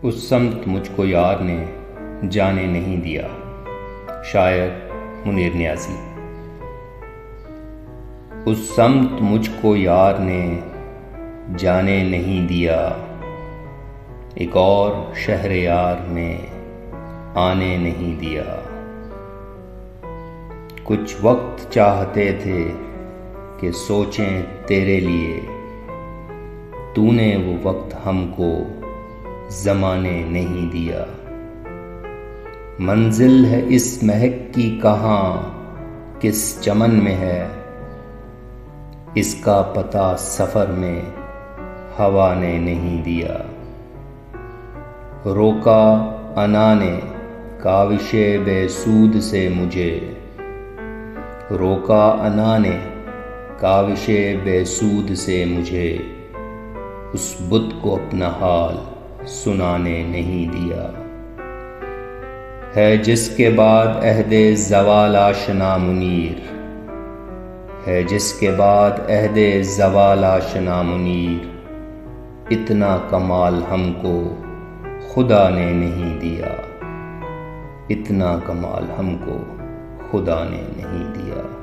उस समत मुझको यार ने जाने नहीं दिया। शायर मुनीर नियाज़ी। उस समत मुझको यार ने जाने नहीं दिया, एक और शहर यार में आने नहीं दिया। कुछ वक्त चाहते थे कि सोचें तेरे लिए, तूने वो वक्त हमको ज़माने नहीं दिया। मंजिल है इस महक की कहाँ, किस चमन में है, इसका पता सफ़र में हवा ने नहीं दिया। रोका अना ने काविशे बेसूद से मुझे, रोका अना ने काविशे बेसूद से मुझे, उस बुत को अपना हाल सुनाने नहीं दिया। है जिसके बाद अहदे ज़वाल आशना मुनीर, है जिसके बाद अहदे ज़वाल आशना मुनीर, इतना कमाल हमको खुदा ने नहीं दिया, इतना कमाल हमको खुदा ने नहीं दिया।